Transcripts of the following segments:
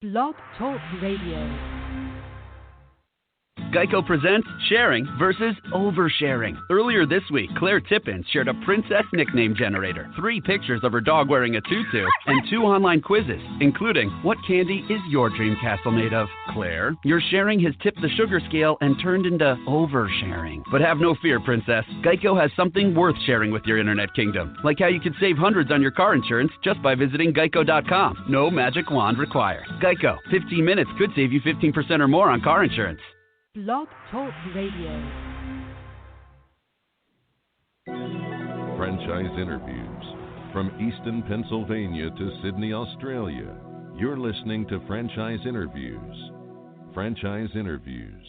Blog Talk Radio. Geico presents sharing versus oversharing. Earlier this week, Claire Tippins shared a princess nickname generator, 3 pictures of her dog wearing a tutu, and 2 online quizzes, including what candy is your dream castle made of? Claire, your sharing has tipped the sugar scale and turned into oversharing. But have no fear, princess. Geico has something worth sharing with your internet kingdom, like how you could save hundreds on your car insurance just by visiting geico.com. No magic wand required. Geico, 15 minutes could save you 15% or more on car insurance. Blog Talk Radio. Franchise interviews. From Easton, Pennsylvania to Sydney, Australia, you're listening to Franchise Interviews. Franchise Interviews.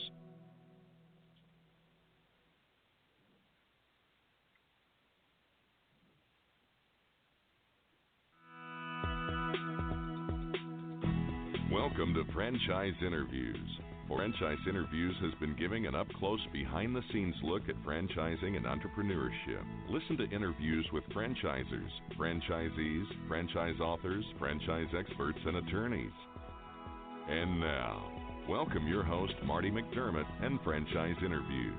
Welcome to Franchise Interviews. Franchise Interviews has been giving an up-close, behind-the-scenes look at franchising and entrepreneurship. Listen to interviews with franchisers, franchisees, franchise authors, franchise experts, and attorneys. And now, welcome your host, Marty McDermott, and Franchise Interviews.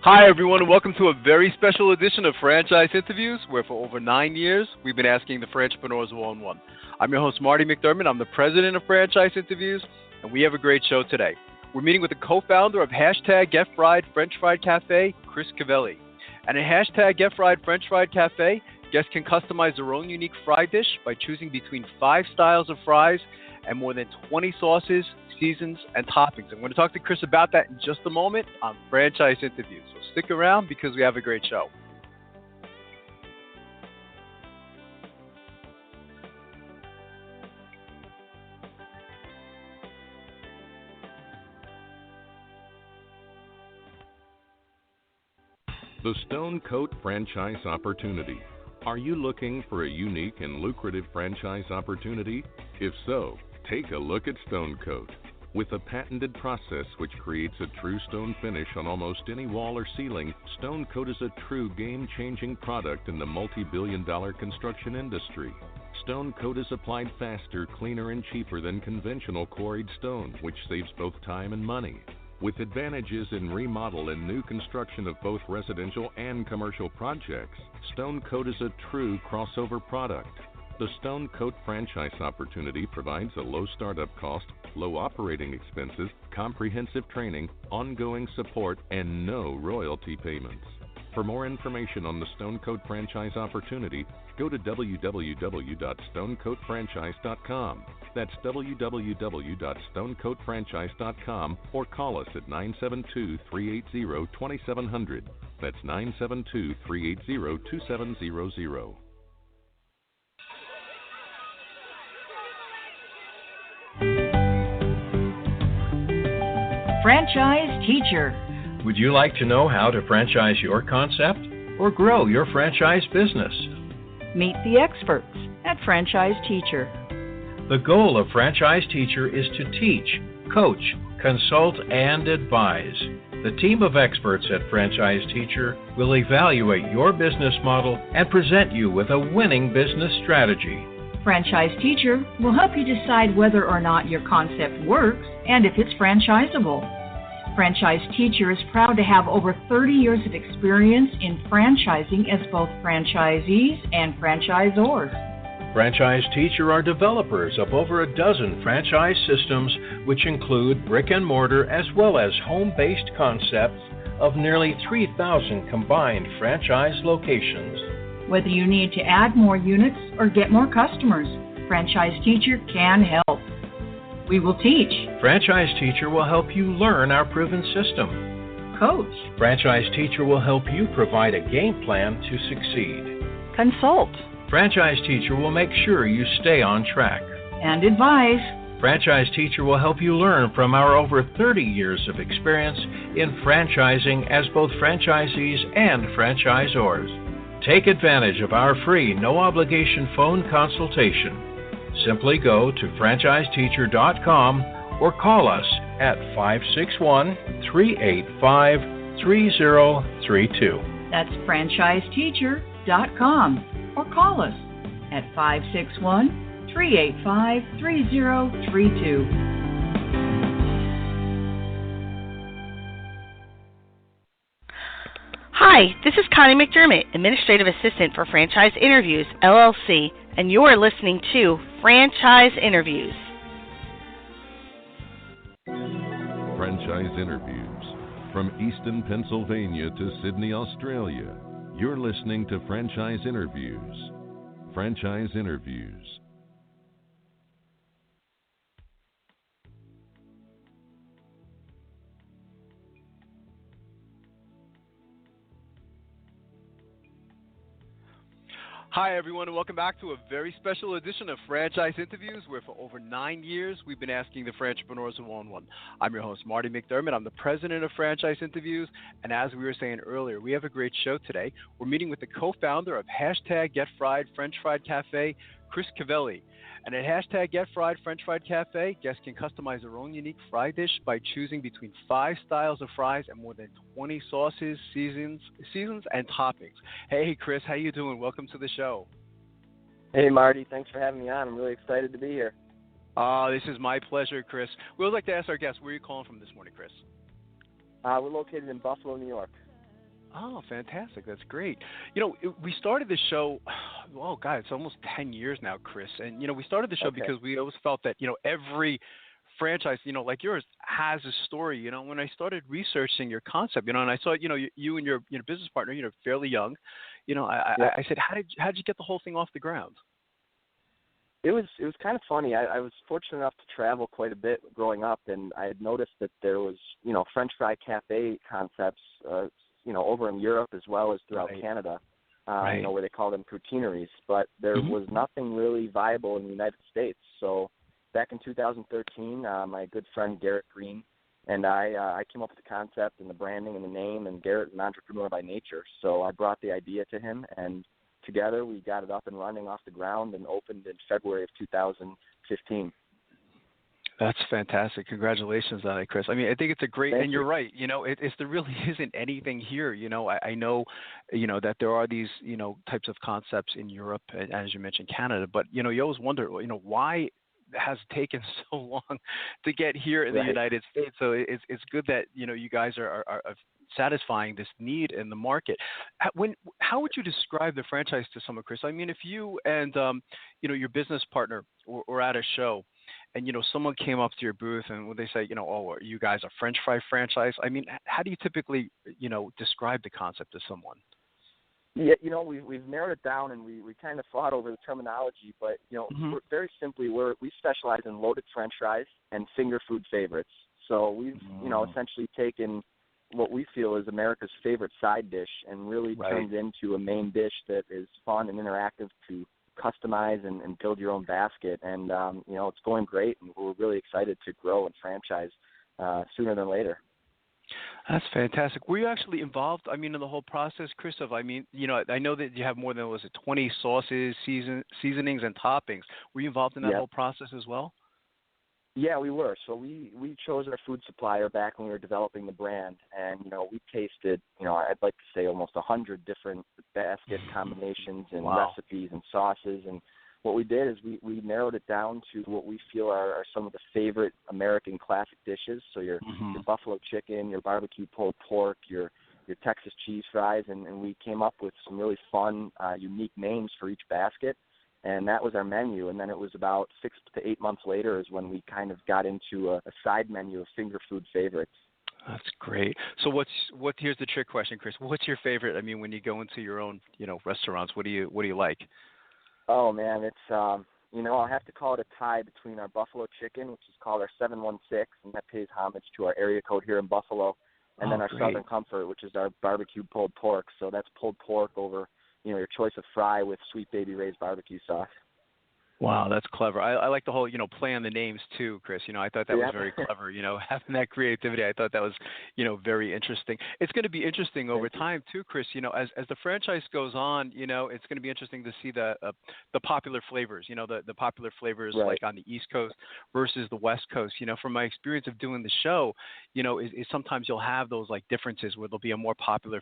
Hi everyone, and welcome to a very special edition of Franchise Interviews, where for over 9 years, we've been asking the Franchpreneurs one-on-one. I'm your host, Marty McDermott. I'm the president of Franchise Interviews, and we have a great show today. We're meeting with the co-founder of Hashtag Get Fried French Fried Cafe, Chris Covelli. And at Hashtag Get Fried French Fried Cafe, guests can customize their own unique fry dish by choosing between 5 styles of fries and more than 20 sauces, seasons, and toppings. I'm going to talk to Chris about that in just a moment on Franchise Interviews. So stick around because we have a great show. The Stone Coat Franchise Opportunity. Are you looking for a unique and lucrative franchise opportunity? If so, take a look at Stone Coat. With a patented process which creates a true stone finish on almost any wall or ceiling, Stone Coat is a true game-changing product in the multi-billion-dollar construction industry. Stone Coat is applied faster, cleaner, and cheaper than conventional quarried stone, which saves both time and money. With advantages in remodel and new construction of both residential and commercial projects, Stone Coat is a true crossover product. The Stone Coat franchise opportunity provides a low startup cost, low operating expenses, comprehensive training, ongoing support, and no royalty payments. For more information on the Stone Coat franchise opportunity, go to www.stonecoatfranchise.com. That's www.stonecoatfranchise.com, or call us at 972-380-2700. That's 972-380-2700. Franchise Teacher. Would you like to know how to franchise your concept or grow your franchise business? Meet the experts at Franchise Teacher. The goal of Franchise Teacher is to teach, coach, consult, and advise. The team of experts at Franchise Teacher will evaluate your business model and present you with a winning business strategy. Franchise Teacher will help you decide whether or not your concept works and if it's franchisable. Franchise Teacher is proud to have over 30 years of experience in franchising as both franchisees and franchisors. Franchise Teacher are developers of over a dozen franchise systems, which include brick and mortar as well as home-based concepts of nearly 3,000 combined franchise locations. Whether you need to add more units or get more customers, Franchise Teacher can help. We will teach. Franchise Teacher will help you learn our proven system. Coach. Franchise Teacher will help you provide a game plan to succeed. Consult. Franchise Teacher will make sure you stay on track. And advise. Franchise Teacher will help you learn from our over 30 years of experience in franchising as both franchisees and franchisors. Take advantage of our free, no-obligation phone consultation. Simply go to franchiseteacher.com or call us at 561-385-3032. That's franchiseteacher.com or call us at 561-385-3032. Hi, this is Connie McDermott, Administrative Assistant for Franchise Interviews, LLC, and you're listening to Franchise Interviews. Franchise Interviews. From Easton, Pennsylvania to Sydney, Australia, you're listening to Franchise Interviews. Franchise Interviews. Hi, everyone, and welcome back to a very special edition of Franchise Interviews, where for over 9 years we've been asking the Franchipreneurs one-on-one. I'm your host, Marty McDermott. I'm the president of Franchise Interviews, and as we were saying earlier, we have a great show today. We're meeting with the co-founder of #GetFried French Fried Cafe, Chris Covelli. And at #GetFried French Fried Cafe, guests can customize their own unique fry dish by choosing between 5 styles of fries and more than 20 sauces, seasons, and toppings. Hey, Chris, how you doing? Welcome to the show. Hey, Marty. Thanks for having me on. I'm really excited to be here. This is my pleasure, Chris. We would like to ask our guests, where are you calling from this morning, Chris? We're located in Buffalo, New York. Oh, fantastic. That's great. You know, we started this show, oh, God, it's almost 10 years now, Chris. And, we started the show because we always felt that, every franchise, like yours, has a story. When I started researching your concept, and I saw, you and your business partner, fairly young, I said, how did you get the whole thing off the ground? It was kind of funny. I was fortunate enough to travel quite a bit growing up, and I had noticed that there was, French fry cafe concepts, over in Europe as well as throughout Canada, where they call them poutineries. But there was nothing really viable in the United States. So back in 2013, my good friend Garrett Green and I came up with the concept and the branding and the name, and Garrett's an entrepreneur by nature. So I brought the idea to him, and together we got it up and running off the ground and opened in February of 2015. That's fantastic. Congratulations on it, Chris. I mean, I think it's a great, and you're right. There really isn't anything here. I know, that there are these, types of concepts in Europe, and as you mentioned, Canada. But you always wonder, why has it taken so long to get here in the United States? So it's good that you guys are satisfying this need in the market. How would you describe the franchise to someone, Chris? I mean, if you and your business partner were at a show, and someone came up to your booth and would they say, oh, are you guys a French fry franchise? I mean, how do you typically, describe the concept to someone? Yeah, we've narrowed it down, and we kind of fought over the terminology, but we're very simply we specialize in loaded French fries and finger food favorites. So we've essentially taken what we feel is America's favorite side dish and really turned it into a main dish that is fun and interactive to customize and build your own basket, and it's going great, and we're really excited to grow and franchise sooner than later. That's fantastic. Were you actually involved, in the whole process, Chris? I know that you have more than 20 sauces, seasonings, and toppings. Were you involved in that whole process as well? Yeah, we were. So we chose our food supplier back when we were developing the brand, and we tasted, I'd like to say almost 100 different basket combinations and recipes and sauces. And what we did is we narrowed it down to what we feel are some of the favorite American classic dishes. So your buffalo chicken, your barbecue pulled pork, your Texas cheese fries, and we came up with some really fun, unique names for each basket. And that was our menu. And then it was about 6 to 8 months later is when we kind of got into a side menu of finger food favorites. That's great. So here's the trick question, Chris. What's your favorite? I mean, when you go into your own, restaurants, what do you like? Oh man, it's I'll have to call it a tie between our buffalo chicken, which is called our 716, and that pays homage to our area code here in Buffalo, and then our Southern Comfort, which is our barbecue pulled pork. So that's pulled pork over your choice of fry with Sweet Baby Ray's barbecue sauce. Wow, that's clever. I like the whole, play on the names too, Chris. I thought that was very clever, having that creativity. I thought that was, very interesting. It's going to be interesting over time too, Chris, as the franchise goes on, it's going to be interesting to see the popular flavors, the popular flavors like on the East Coast versus the West Coast. From my experience of doing the show, is sometimes you'll have those like differences where there'll be a more popular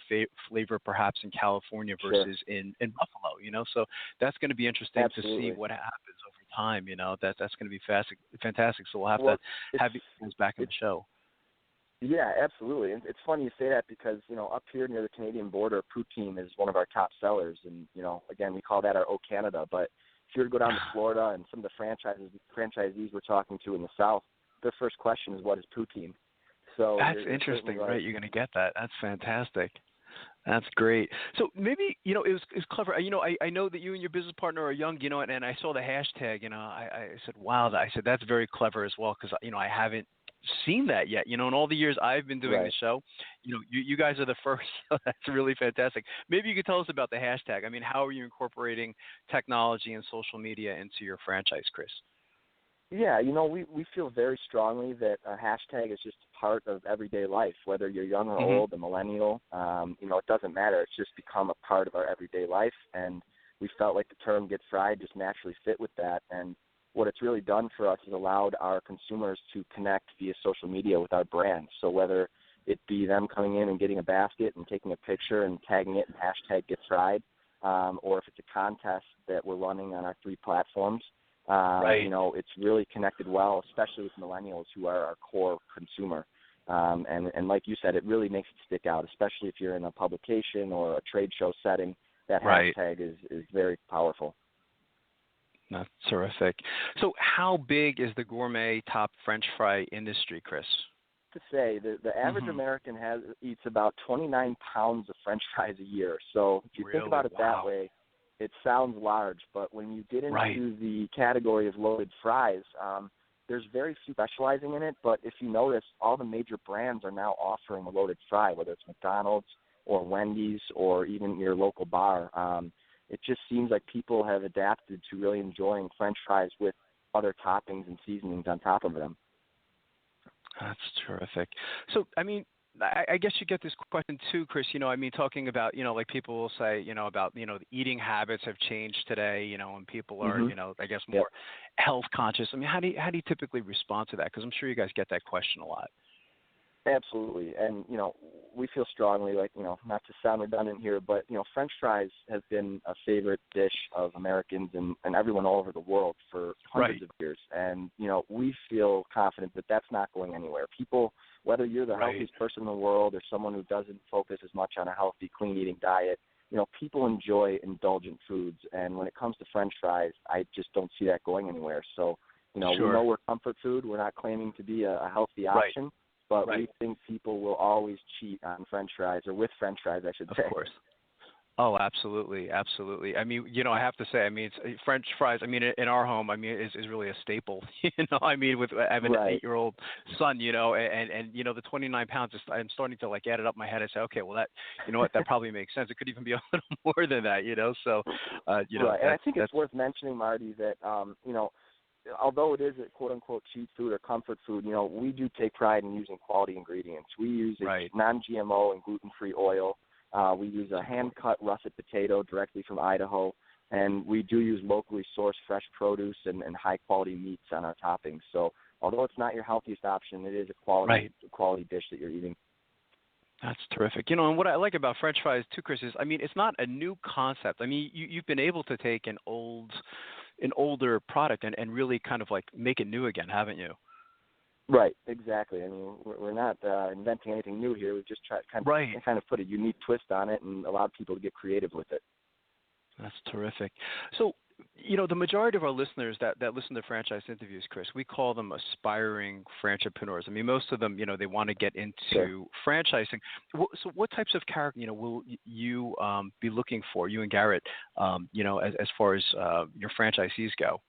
flavor perhaps in California versus in Buffalo, so that's going to be interesting to see what happens over time. That's going to be fantastic. So we'll have to have you guys back in the show. Yeah, absolutely. And it's funny you say that because, up here near the Canadian border, poutine is one of our top sellers. And, again, we call that our O Canada. But if you were to go down to Florida and some of the franchisees we're talking to in the South, their first question is, what is poutine? So that's interesting, right? You're going to get that. That's fantastic. That's great. So maybe, it was clever. I know that you and your business partner are young, and I saw the hashtag, I said, wow, that's very clever as well because, I haven't seen that yet. In all the years I've been doing the show, you guys are the first. So that's really fantastic. Maybe you could tell us about the hashtag. I mean, how are you incorporating technology and social media into your franchise, Chris? Yeah, we feel very strongly that a hashtag is just part of everyday life, whether you're young or old, a millennial, it doesn't matter. It's just become a part of our everyday life, and we felt like the term "get fried" just naturally fit with that. And what it's really done for us is allowed our consumers to connect via social media with our brand. So whether it be them coming in and getting a basket and taking a picture and tagging it and hashtag "get fried," or if it's a contest that we're running on our 3 platforms, it's really connected well, especially with millennials who are our core consumer. And like you said, it really makes it stick out, especially if you're in a publication or a trade show setting. That hashtag is very powerful. That's terrific. So how big is the gourmet top French fry industry, Chris? To say, the average American eats about 29 pounds of French fries a year. So if you think about it that way, it sounds large, but when you get into the category of loaded fries, there's very few specializing in it, but if you notice, all the major brands are now offering a loaded fry, whether it's McDonald's or Wendy's or even your local bar. It just seems like people have adapted to really enjoying French fries with other toppings and seasonings on top of them. That's terrific. So, I guess you get this question too, Chris, talking about, like people will say, about, the eating habits have changed today, and people are, I guess more health conscious. How do you typically respond to that? Because I'm sure you guys get that question a lot. Absolutely. And, we feel strongly, like, not to sound redundant here, but, French fries have been a favorite dish of Americans and everyone all over the world for hundreds of years. And, we feel confident that that's not going anywhere. People, whether you're the healthiest person in the world or someone who doesn't focus as much on a healthy, clean eating diet, people enjoy indulgent foods. And when it comes to French fries, I just don't see that going anywhere. So, we know we're comfort food. We're not claiming to be a healthy option. But we think people will always cheat on French fries, or with French fries, I should say. Of course. Oh, absolutely, absolutely. I have to say, it's French fries. In our home, is really a staple. With I have an 8-year-old son, and the 29 pounds. I'm starting to add it up in my head. I say, okay, well that, that probably makes sense. It could even be a little more than that, So, and I think it's worth mentioning, Marty, that although it is a quote-unquote cheap food or comfort food, we do take pride in using quality ingredients. We use a non-GMO and gluten-free oil. We use a hand-cut russet potato directly from Idaho, and we do use locally sourced fresh produce and high-quality meats on our toppings. So although it's not your healthiest option, it is a quality dish that you're eating. That's terrific. And what I like about French fries too, Chris, is it's not a new concept. You've been able to take an older product and really kind of make it new again, haven't you? Right, exactly. We're not inventing anything new here. We've just tried kind of put a unique twist on it and allowed people to get creative with it. That's terrific. So, the majority of our listeners that listen to franchise interviews, Chris, we call them aspiring franchipreneurs. Most of them, they want to get into franchising. So what types of character, will you be looking for, you and Garrett, as far as your franchisees go?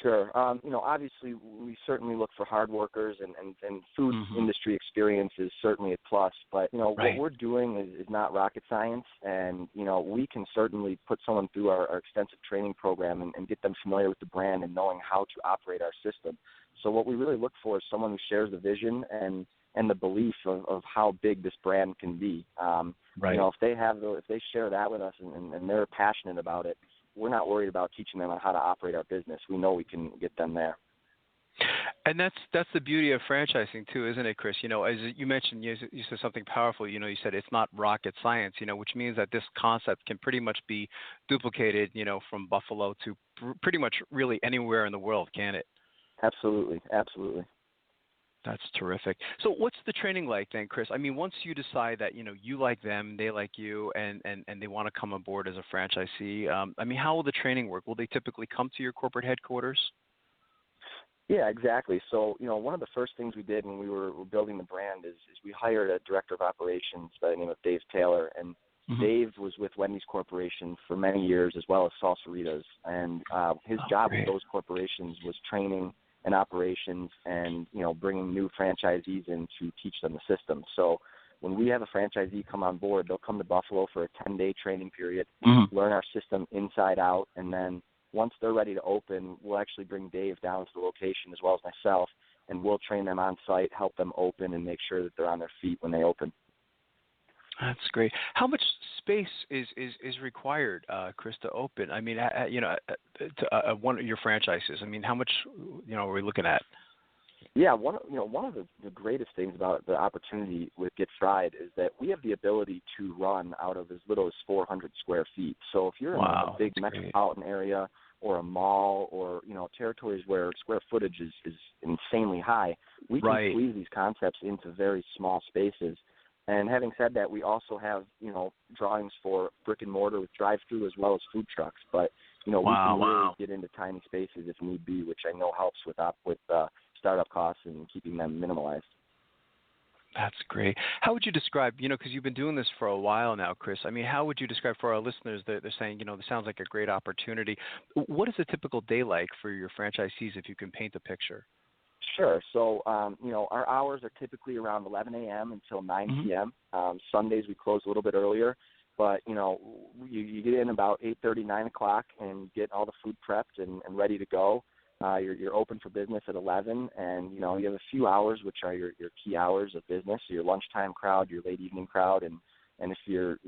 Sure. Obviously, we certainly look for hard workers, and food industry experience is certainly a plus. But, what we're doing is not rocket science, and, we can certainly put someone through our extensive training program and get them familiar with the brand and knowing how to operate our system. So what we really look for is someone who shares the vision and the belief of how big this brand can be. If they share that with us and they're passionate about it, we're not worried about teaching them on how to operate our business. We know we can get them there. And that's the beauty of franchising too, isn't it, Chris? As you mentioned, you said something powerful. You said it's not rocket science. Which means that this concept can pretty much be duplicated. From Buffalo to pretty much really anywhere in the world, can it? Absolutely. That's terrific. So what's the training like then, Chris? I mean, once you decide that, you like them, they like you, and they want to come aboard as a franchisee, how will the training work? Will they typically come to your corporate headquarters? Yeah, exactly. So, one of the first things we did when we were building the brand is we hired a director of operations by the name of Dave Taylor. And Dave was with Wendy's Corporation for many years, as well as Salsaritas. And his job with those corporations was training and operations and, bringing new franchisees in to teach them the system. So when we have a franchisee come on board, they'll come to Buffalo for a 10-day training period, learn our system inside out, and then once they're ready to open, we'll actually bring Dave down to the location as well as myself, and we'll train them on site, help them open, and make sure that they're on their feet when they open. That's great. How much space is required, Chris, to open? I mean, to one of your franchises. I mean, how much, are we looking at? Yeah, one of the greatest things about the opportunity with Get Fried is that we have the ability to run out of as little as 400 square feet. So if you're in a big metropolitan area or a mall or, territories where square footage is insanely high, we can squeeze these concepts into very small spaces. And having said that, we also have, drawings for brick and mortar with drive-through as well as food trucks. But, we can really get into tiny spaces if need be, which I know helps with startup costs and keeping them minimalized. That's great. How would you describe, because you've been doing this for a while now, Chris, how would you describe for our listeners that they're saying, this sounds like a great opportunity. What is a typical day like for your franchisees if you can paint a picture? Sure. So, our hours are typically around 11 a.m. until 9 p.m. Sundays we close a little bit earlier, but, you get in about 8:30, 9 o'clock and get all the food prepped and ready to go. You're open for business at 11, and, you have a few hours, which are your key hours of business, so your lunchtime crowd, your late evening crowd, and if you're,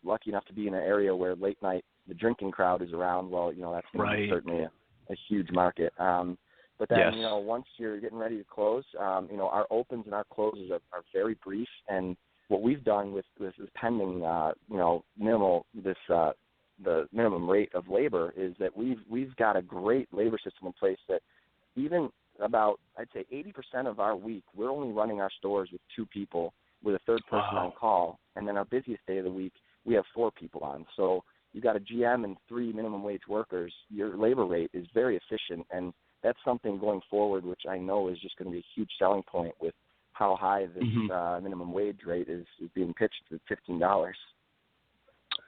lucky enough to be in an area where late night the drinking crowd is around, well, that's going to be certainly a huge market. But then, once you're getting ready to close, our opens and our closes are very brief. And what we've done with this is pending, the minimum rate of labor is that we've got a great labor system in place that even about, I'd say 80% of our week, we're only running our stores with 2 people with a third person on call. And then our busiest day of the week, we have 4 people on. So you've got a GM and 3 minimum wage workers. Your labor rate is very efficient, and that's something going forward, which I know is just going to be a huge selling point with how high this minimum wage rate is being pitched at $15.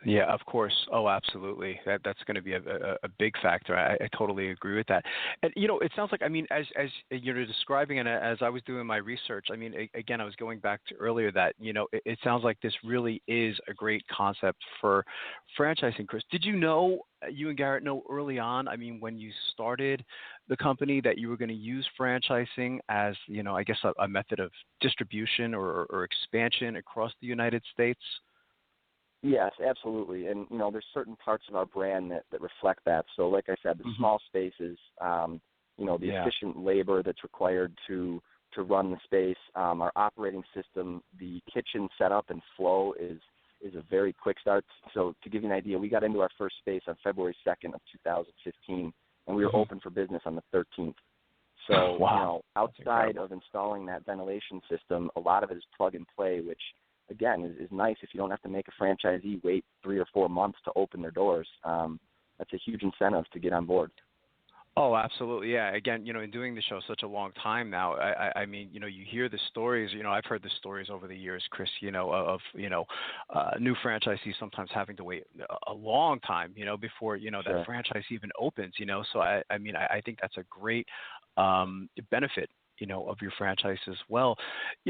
Yeah, of course. Oh, absolutely. That's going to be a big factor. I totally agree with that. And, it sounds like, as you're describing it, as I was doing my research, again, I was going back to earlier that, it sounds like this really is a great concept for franchising, Chris. Did you and Garrett know early on, when you started the company, that you were going to use franchising as, I guess a method of distribution or expansion across the United States? Yes, absolutely. And, there's certain parts of our brand that reflect that. So like I said, the small spaces, the efficient labor that's required to run the space, our operating system, the kitchen setup and flow is a very quick start. So to give you an idea, we got into our first space on February 2nd of 2015, and we were open for business on the 13th. So, outside of installing that ventilation system, a lot of it is plug and play, which, again, is nice if you don't have to make a franchisee wait 3 or 4 months to open their doors. That's a huge incentive to get on board. Oh, absolutely. Yeah. Again, in doing the show such a long time now, I mean, you hear the stories, I've heard the stories over the years, Chris, of new franchisees sometimes having to wait a long time, before, Sure. that franchise even opens, So I mean, I think that's a great benefit, of your franchise as well.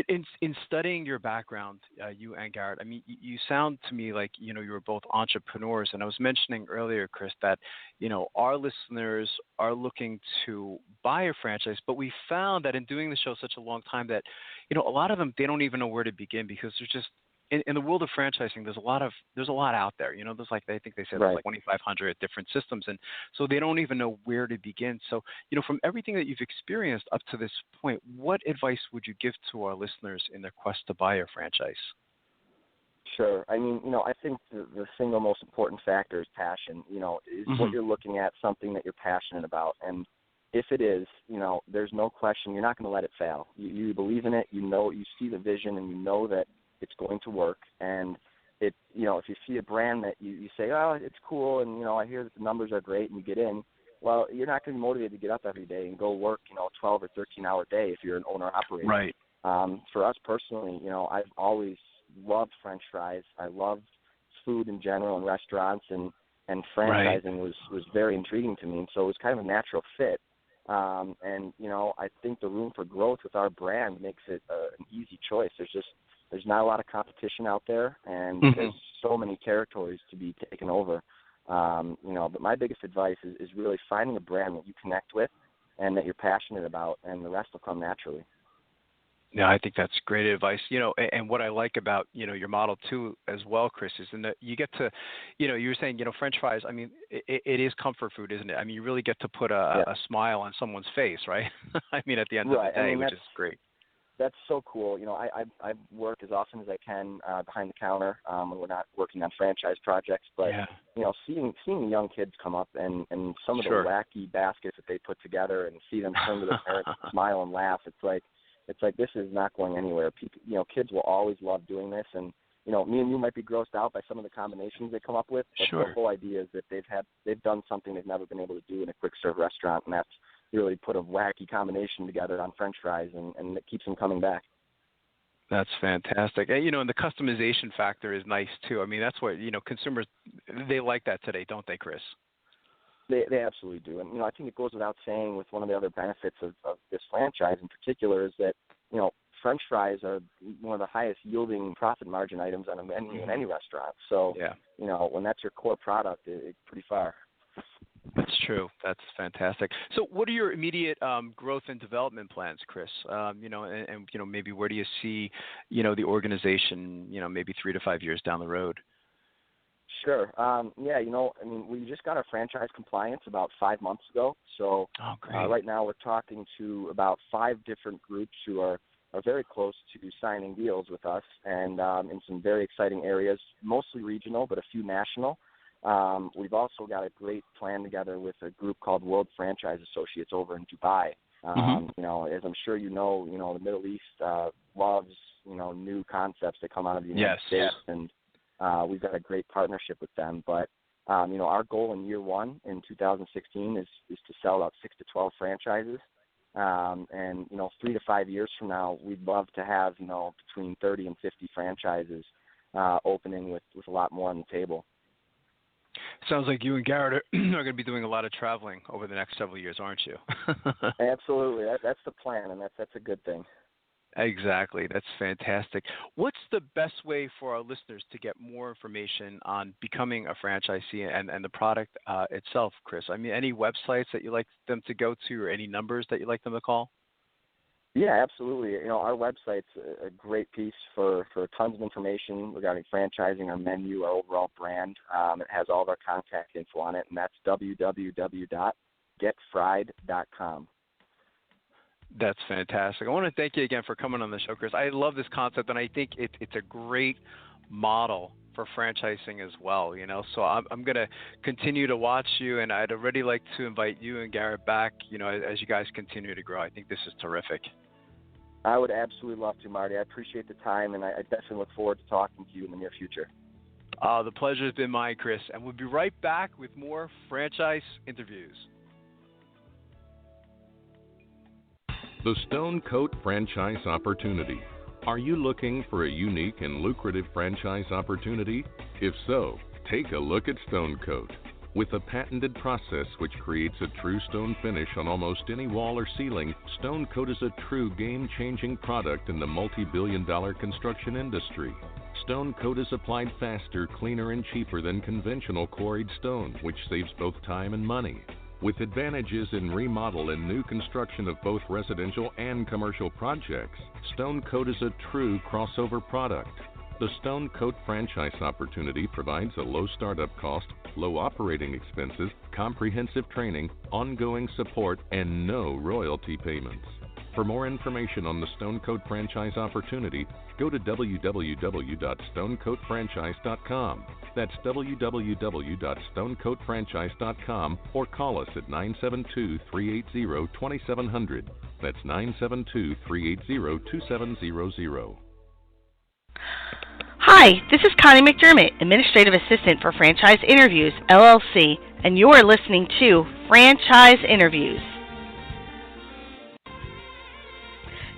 In studying your background, you and Garrett, I mean, you sound to me like, you were both entrepreneurs. And I was mentioning earlier, Chris, that, our listeners are looking to buy a franchise, but we found that in doing the show such a long time that, a lot of them, they don't even know where to begin because there's just, in the world of franchising, there's a lot out there. There's like, I think they said Right. there's like 2,500 different systems, and so they don't even know where to begin. So, from everything that you've experienced up to this point, what advice would you give to our listeners in their quest to buy a franchise? Sure. I mean, I think the single most important factor is passion. Is what you're looking at something that you're passionate about, and if it is, there's no question you're not going to let it fail. You believe in it. You see the vision, and you know that it's going to work. And if you see a brand that you say, oh, it's cool, and I hear that the numbers are great, and you get in, well, you're not going to be motivated to get up every day and go work, a 12 or 13-hour day if you're an owner operator. Right. For us personally, I've always loved French fries. I loved food in general and restaurants, and franchising was very intriguing to me, and so it was kind of a natural fit. And I think the room for growth with our brand makes it an easy choice. There's not a lot of competition out there, and there's so many territories to be taken over. But my biggest advice is really finding a brand that you connect with and that you're passionate about, and the rest will come naturally. Yeah, I think that's great advice. And what I like about, your model too, as well, Chris, is in that you get to, you were saying, French fries, I mean, it is comfort food, isn't it? I mean, you really get to put a smile on someone's face, right? I mean, at the end of the day, which is great. That's so cool. I work as often as I can behind the counter when we're not working on franchise projects. But seeing young kids come up and some of the wacky baskets that they put together and see them turn to their parents and smile and laugh, it's like this is not going anywhere. People, kids will always love doing this, and me and you might be grossed out by some of the combinations they come up with. But the whole idea is that they've done something they've never been able to do in a quick serve restaurant, and that's really put a wacky combination together on French fries, and it keeps them coming back. That's fantastic. And, and the customization factor is nice, too. I mean, that's what, consumers, they like that today, don't they, Chris? They absolutely do. And, I think it goes without saying with one of the other benefits of this franchise in particular is that, French fries are one of the highest yielding profit margin items on a menu in any restaurant. So, when that's your core product, it's pretty far. That's true. That's fantastic. So what are your immediate growth and development plans, Chris? And maybe where do you see, the organization, maybe 3 to 5 years down the road? Sure. We just got our franchise compliance about 5 months ago. So right now we're talking to about 5 different groups who are very close to signing deals with us, and in some very exciting areas, mostly regional, but a few national. We've also got a great plan together with a group called World Franchise Associates over in Dubai. As I'm sure the Middle East loves, new concepts that come out of the United States, and we've got a great partnership with them. But, our goal in year one in 2016 is to sell about 6 to 12 franchises. And 3 to 5 years from now, we'd love to have, between 30 and 50 franchises opening with a lot more on the table. Sounds like you and Garrett are going to be doing a lot of traveling over the next several years, aren't you? Absolutely. That's the plan, and that's a good thing. Exactly. That's fantastic. What's the best way for our listeners to get more information on becoming a franchisee and the product itself, Chris? I mean, any websites that you'd like them to go to or any numbers that you'd like them to call? Yeah, absolutely. Our website's a great piece for tons of information regarding franchising, our menu, our overall brand. It has all of our contact info on it, and that's www.getfried.com. That's fantastic. I want to thank you again for coming on the show, Chris. I love this concept, and I think it's a great model for franchising as well, So I'm going to continue to watch you, and I'd already like to invite you and Garrett back, as you guys continue to grow. I think this is terrific. I would absolutely love to, Marty. I appreciate the time, and I definitely look forward to talking to you in the near future. The pleasure has been mine, Chris, and we'll be right back with more franchise interviews. The Stone Coat Franchise Opportunity. Are you looking for a unique and lucrative franchise opportunity? If so, take a look at Stone Coat. With a patented process which creates a true stone finish on almost any wall or ceiling, Stone Coat is a true game-changing product in the multi-billion-dollar construction industry. Stone Coat is applied faster, cleaner, and cheaper than conventional quarried stone, which saves both time and money. With advantages in remodel and new construction of both residential and commercial projects, Stone Coat is a true crossover product. The Stone Coat franchise opportunity provides a low startup cost, low operating expenses, comprehensive training, ongoing support, and no royalty payments. For more information on the Stone Coat franchise opportunity, go to www.stonecoatfranchise.com. That's www.stonecoatfranchise.com, or call us at 972-380-2700. That's 972-380-2700. Hi, this is Connie McDermott, Administrative Assistant for Franchise Interviews, LLC, and you're listening to Franchise Interviews.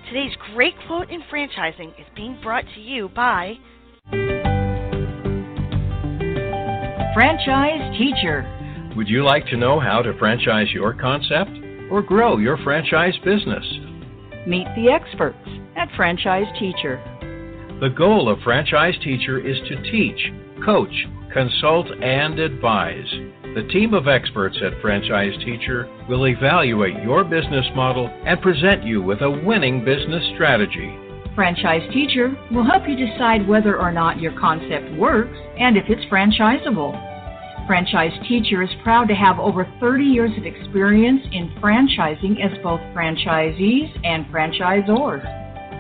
Today's great quote in franchising is being brought to you by Franchise Teacher. Would you like to know how to franchise your concept or grow your franchise business? Meet the experts at Franchise Teacher. The goal of Franchise Teacher is to teach, coach, consult, and advise. The team of experts at Franchise Teacher will evaluate your business model and present you with a winning business strategy. Franchise Teacher will help you decide whether or not your concept works and if it's franchisable. Franchise Teacher is proud to have over 30 years of experience in franchising as both franchisees and franchisors.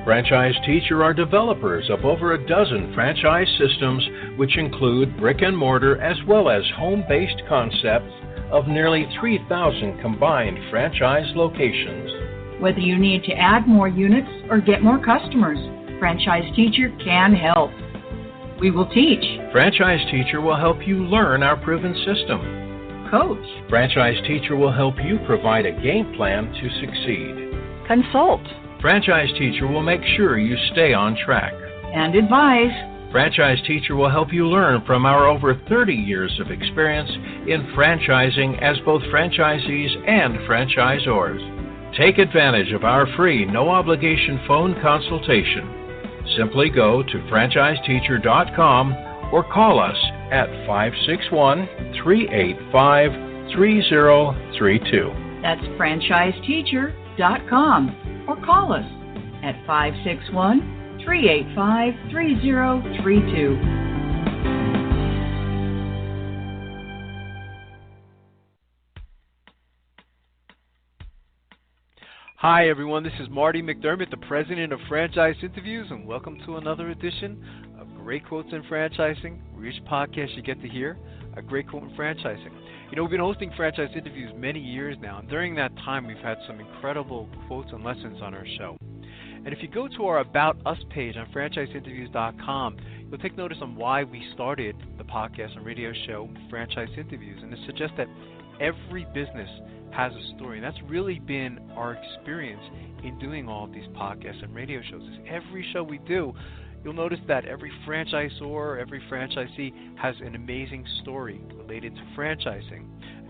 Franchise Teacher are developers of over a dozen franchise systems, which include brick and mortar as well as home-based concepts of nearly 3,000 combined franchise locations. Whether you need to add more units or get more customers, Franchise Teacher can help. We will teach. Franchise Teacher will help you learn our proven system. Coach. Franchise Teacher will help you provide a game plan to succeed. Consult. Franchise Teacher will make sure you stay on track. And advise. Franchise Teacher will help you learn from our over 30 years of experience in franchising as both franchisees and franchisors. Take advantage of our free, no-obligation phone consultation. Simply go to franchiseteacher.com or call us at 561-385-3032. That's franchiseteacher.com. Or call us at 561-385-3032. Hi, everyone. This is Marty McDermott, the president of Franchise Interviews, and welcome to another edition of Great Quotes in Franchising, where each podcast you get to hear a great quote in franchising. You know, we've been hosting Franchise Interviews many years now, and during that time, we've had some incredible quotes and lessons on our show. And if you go to our About Us page on franchiseinterviews.com, you'll take notice on why we started the podcast and radio show, Franchise Interviews, and it suggests that every business has a story. And that's really been our experience in doing all of these podcasts and radio shows. Every show we do, you'll notice that every franchisor, every franchisee has an amazing story related to franchising.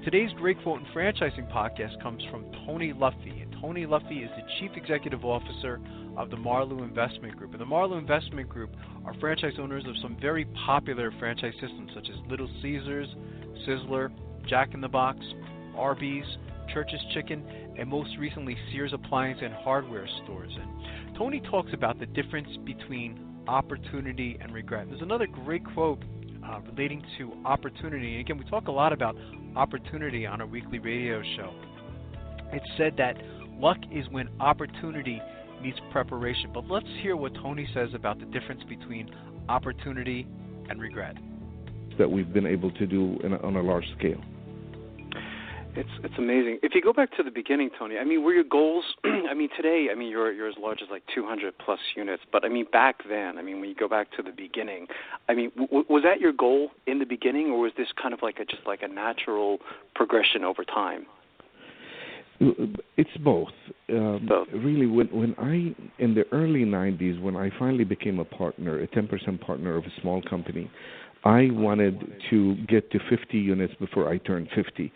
Today's Great Quote in Franchising podcast comes from Tony Luffy. And Tony Luffy is the Chief Executive Officer of the Marlowe Investment Group. And the Marlowe Investment Group are franchise owners of some very popular franchise systems such as Little Caesars, Sizzler, Jack in the Box, Arby's, Church's Chicken, and most recently Sears Appliance and Hardware stores. And Tony talks about the difference between opportunity and regret. There's another great quote relating to opportunity. And again, we talk a lot about opportunity on our weekly radio show. It's said that luck is when opportunity meets preparation. But let's hear what Tony says about the difference between opportunity and regret. That we've been able to do on a large scale. It's amazing. If you go back to the beginning, Tony, I mean, were your goals, I mean, today, I mean, you're as large as like 200 plus units, but I mean, back then, I mean, when you go back to the beginning, I mean, was that your goal in the beginning, or was this kind of like just like a natural progression over time? It's both. Both. Really, when I, in the early 90s, when I finally became a partner, a 10% partner of a small company, I wanted to get to 50 units before I turned 50.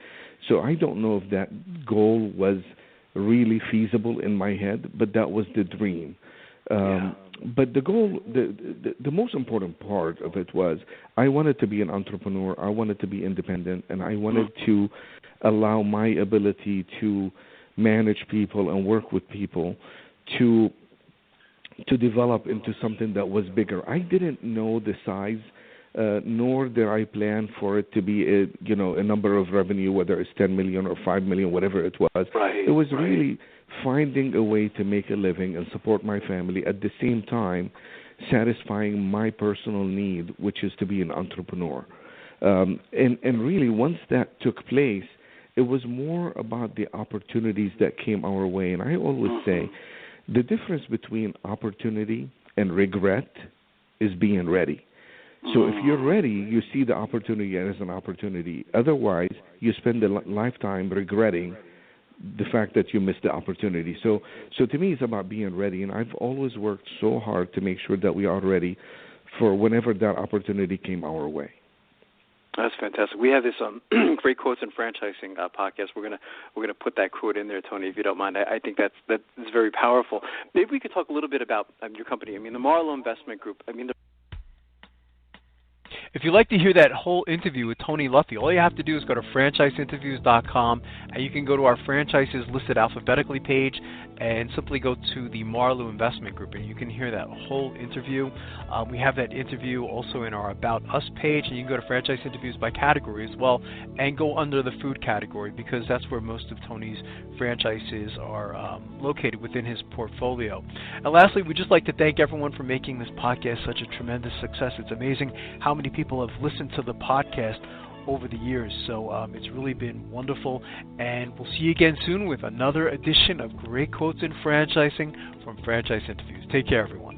So I don't know if that goal was really feasible in my head, but that was the dream. But the goal, the most important part of it was I wanted to be an entrepreneur, I wanted to be independent, and I wanted to allow my ability to manage people and work with people to develop into something that was bigger. I didn't know the size, nor did I plan for it to be a number of revenue, whether it's 10 million or 5 million, whatever it was. Right, it was really finding a way to make a living and support my family, at the same time satisfying my personal need, which is to be an entrepreneur. And really, once that took place, it was more about the opportunities that came our way. And I always say the difference between opportunity and regret is being ready. So if you're ready, you see the opportunity as an opportunity. Otherwise, you spend a lifetime regretting the fact that you missed the opportunity. So to me, it's about being ready. And I've always worked so hard to make sure that we are ready for whenever that opportunity came our way. That's fantastic. We have this great quotes in franchising podcast. We're gonna put that quote in there, Tony, if you don't mind. I think that is very powerful. Maybe we could talk a little bit about your company. I mean, the Marlowe Investment Group. I mean, if you'd like to hear that whole interview with Tony Luffy, all you have to do is go to franchiseinterviews.com, and you can go to our franchises listed alphabetically page and simply go to the Marlowe Investment Group, and you can hear that whole interview. We have that interview also in our About Us page, and you can go to franchise interviews by category as well and go under the food category, because that's where most of Tony's franchises are located within his portfolio. And lastly, we'd just like to thank everyone for making this podcast such a tremendous success. It's amazing how many people have listened to the podcast over the years, so it's really been wonderful, and we'll see you again soon with another edition of Great Quotes in Franchising from Franchise Interviews. Take care, everyone.